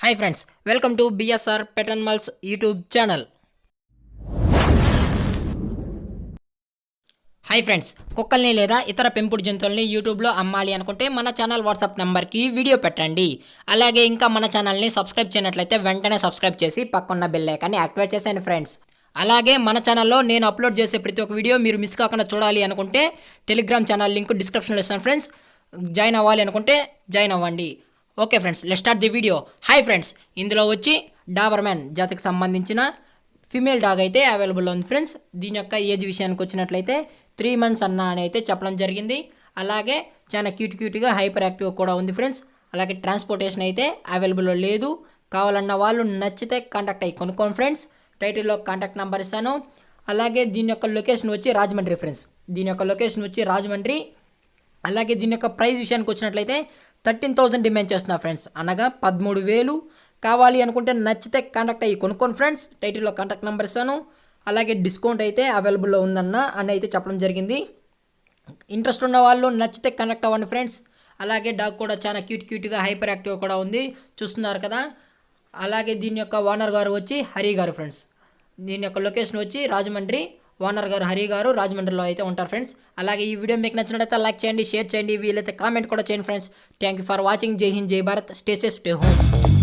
Hi friends, welcome to BSR pet animals YouTube channel. Hi friends, కుక్కల్ని లేదా ఇతర పెంపుడు జంతువుల్ని యూట్యూబ్లో అమ్మాలి అనుకుంటే మన ఛానల్ వాట్సాప్ నెంబర్కి వీడియో పెట్టండి. అలాగే ఇంకా మన ఛానల్ని సబ్స్క్రైబ్ చేయనట్లయితే వెంటనే సబ్స్క్రైబ్ చేసి పక్కన్న బెల్ ఐకాన్ని యాక్టివేట్ చేసేయండి ఫ్రెండ్స్. అలాగే మన ఛానల్లో నేను అప్లోడ్ చేసే ప్రతి ఒక్క వీడియో మీరు మిస్ కాకుండా చూడాలి అనుకుంటే టెలిగ్రామ్ ఛానల్ లింక్ డిస్క్రిప్షన్లో ఇస్తాను ఫ్రెండ్స్. జాయిన్ అవ్వాలి అనుకుంటే జాయిన్ అవ్వండి. Okay friends, let's start the video. Hi friends, ఇందులో వచ్చి డాబర్మ్యాన్ జాతికి సంబంధించిన ఫీమేల్ డాగ్ అయితే అవైలబుల్ ఉంది ఫ్రెండ్స్. దీని యొక్క ఏజ్ విషయానికి వచ్చినట్లయితే 3 months అన్న అని అయితే చెప్పడం జరిగింది. అలాగే చాలా క్యూట్గా హైపర్ యాక్టివ్ కూడా ఉంది ఫ్రెండ్స్. అలాగే ట్రాన్స్పోర్టేషన్ అయితే అవైలబుల్ లేదు. కావాలన్న వాళ్ళు నచ్చితే కాంటాక్ట్ అయ్యి కొనుక్కోండి ఫ్రెండ్స్. టైటిల్లో కాంటాక్ట్ నెంబర్ ఇస్తాను. అలాగే దీని యొక్క లొకేషన్ వచ్చి రాజమండ్రి ఫ్రెండ్స్. దీని యొక్క లొకేషన్ వచ్చి రాజమండ్రి. అలాగే దీని యొక్క ప్రైస్ విషయానికి వచ్చినట్లయితే 13,000 డిమాండ్ చేస్తున్నా ఫ్రెండ్స్, అనగా 13,000. కావాలి అనుకుంటే నచ్చితే కాంటాక్ట్ అయ్యి కొనుక్కోండి ఫ్రెండ్స్. టైటిల్లో కాంటాక్ట్ నెంబర్ ఇస్తాను. అలాగే డిస్కౌంట్ అయితే అవైలబుల్లో ఉందన్న అని అయితే చెప్పడం జరిగింది. ఇంట్రెస్ట్ ఉన్న వాళ్ళు నచ్చితే కనెక్ట్ అవ్వండి ఫ్రెండ్స్. అలాగే డాగ్ కూడా చాలా క్యూట్గా హైపర్ యాక్టివ్ కూడా ఉంది, చూస్తున్నారు కదా. అలాగే దీని యొక్క ఓనర్ గారు వచ్చి హరి గారు ఫ్రెండ్స్. దీని యొక్క లొకేషన్ వచ్చి రాజమండ్రి. ఓనర్ గారు హరి గారు రాజమండ్రిలో అయితే ఉంటారు ఫ్రెండ్స్. అలాగే ఈ వీడియో మీకు నచ్చినట్లయితే లైక్ చేయండి, షేర్ చేయండి, వీలైతే కామెంట్ కూడా చేయండి friends. Thank you for watching. జై హింద్, జై Bharat. Stay safe, stay home.